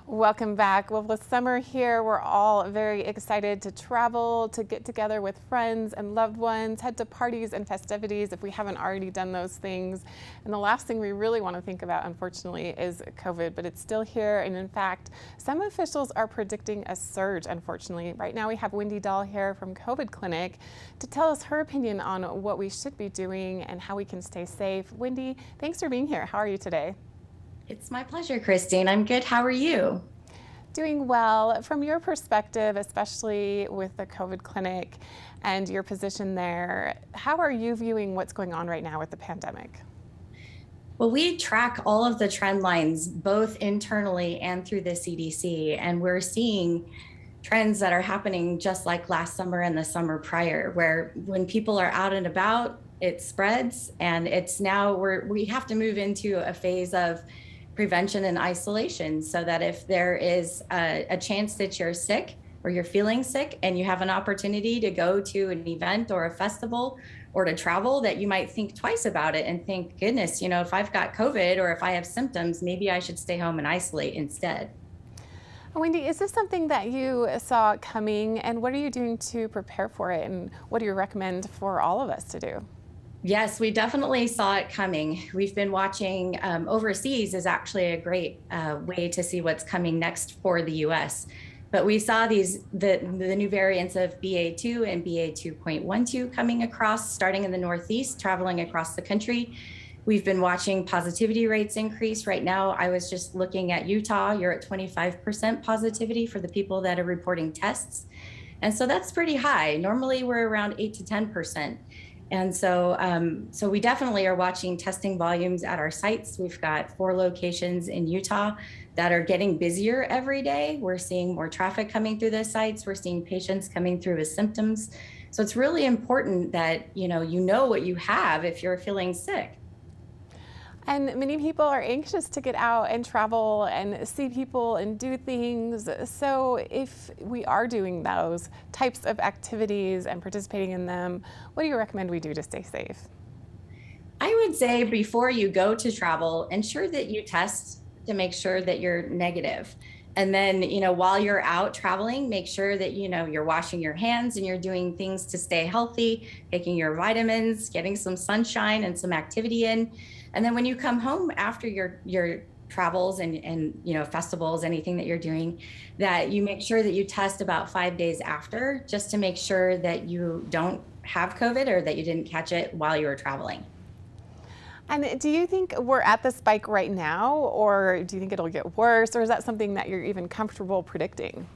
Welcome back. Well, with summer here, we're all very excited to travel, to get together with friends and loved ones, head to parties and festivities if we haven't already done those things. And the last thing we really want to think about, unfortunately, is COVID, but it's still here. And in fact, some officials are predicting a surge, unfortunately. Right now, we have Wendy Dahl here from COVID Clinic to tell us her opinion on what we should be doing and how we can stay safe. Wendy, thanks for being here. How are you today? It's my pleasure, Christine. I'm good. How are you? Doing well. From your perspective, especially with the COVID clinic and your position there, how are you viewing what's going on right now with the pandemic? Well, we track all of the trend lines, both internally and through the CDC, and we're seeing trends that are happening just like last summer and the summer prior, where when people are out and about, it spreads, and it's now we have to move into a phase of prevention and isolation, so that if there is a chance that you're sick or you're feeling sick and you have an opportunity to go to an event or a festival or to travel, that you might think twice about it and think, goodness, if I've got COVID or if I have symptoms, maybe I should stay home and isolate instead. Wendy, is this something that you saw coming, and what are you doing to prepare for it, and what do you recommend for all of us to do? Yes, we definitely saw it coming. We've been watching overseas is actually a great way to see what's coming next for the US. But we saw the new variants of BA2 and BA2.12 coming across, starting in the Northeast, traveling across the country. We've been watching positivity rates increase. Right now, I was just looking at Utah. You're at 25% positivity for the people that are reporting tests. And so that's pretty high. Normally, we're around 8 to 10%. And so we definitely are watching testing volumes at our sites. We've got 4 locations in Utah that are getting busier every day. We're seeing more traffic coming through the sites. We're seeing patients coming through with symptoms. So it's really important that you know what you have if you're feeling sick. And many people are anxious to get out and travel and see people and do things. So if we are doing those types of activities and participating in them, what do you recommend we do to stay safe? I would say before you go to travel, ensure that you test to make sure that you're negative. And then, while you're out traveling, make sure that, you're washing your hands and you're doing things to stay healthy, taking your vitamins, getting some sunshine and some activity in. And then when you come home after your travels and festivals, anything that you're doing, that you make sure that you test about 5 days after, just to make sure that you don't have COVID or that you didn't catch it while you were traveling. And do you think we're at the spike right now, or do you think it'll get worse, or is that something that you're even comfortable predicting?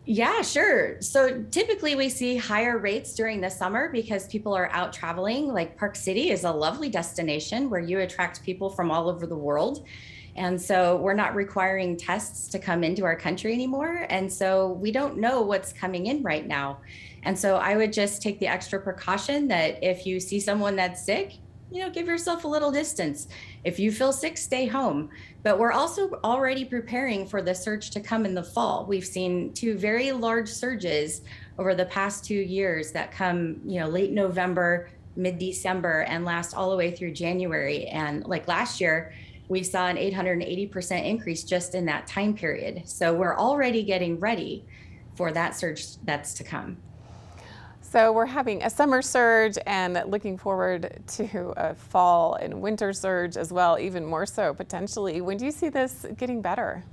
Yeah, sure. So typically we see higher rates during the summer because people are out traveling. Like Park City is a lovely destination where you attract people from all over the world. And so we're not requiring tests to come into our country anymore. And so we don't know what's coming in right now. And so I would just take the extra precaution that if you see someone that's sick, give yourself a little distance. If you feel sick, stay home. But we're also already preparing for the surge to come in the fall. We've seen 2 very large surges over the past 2 years that come, late November, mid-December, and last all the way through January. And like last year, we saw an 880% increase just in that time period. So we're already getting ready for that surge that's to come. So we're having a summer surge and looking forward to a fall and winter surge as well, even more so potentially. When do you see this getting better?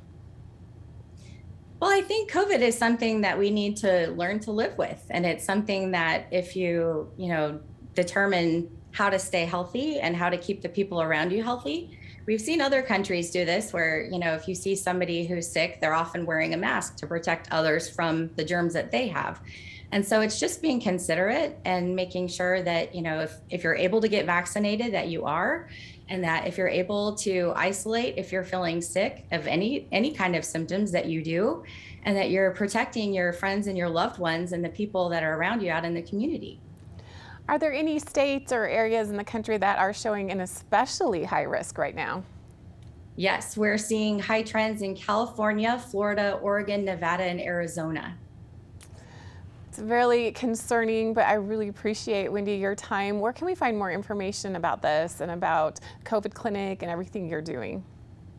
Well, I think COVID is something that we need to learn to live with. And it's something that if you, determine how to stay healthy and how to keep the people around you healthy. We've seen other countries do this where, if you see somebody who's sick, they're often wearing a mask to protect others from the germs that they have. And so it's just being considerate and making sure that, if you're able to get vaccinated, that you are, and that if you're able to isolate, if you're feeling sick of any kind of symptoms that you do, and that you're protecting your friends and your loved ones and the people that are around you out in the community. Are there any states or areas in the country that are showing an especially high risk right now? Yes, we're seeing high trends in California, Florida, Oregon, Nevada, and Arizona. It's really concerning, but I really appreciate, Wendy, your time. Where can we find more information about this and about COVID Clinic and everything you're doing?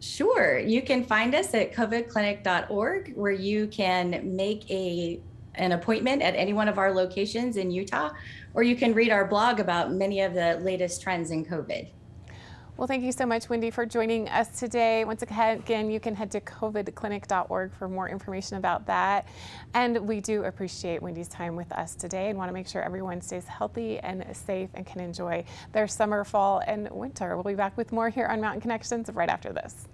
Sure. You can find us at covidclinic.org, where you can make an appointment at any one of our locations in Utah, or you can read our blog about many of the latest trends in COVID. Well, thank you so much, Wendy, for joining us today. Once again, you can head to covidclinic.org for more information about that. And we do appreciate Wendy's time with us today and want to make sure everyone stays healthy and safe and can enjoy their summer, fall, and winter. We'll be back with more here on Mountain Connections right after this.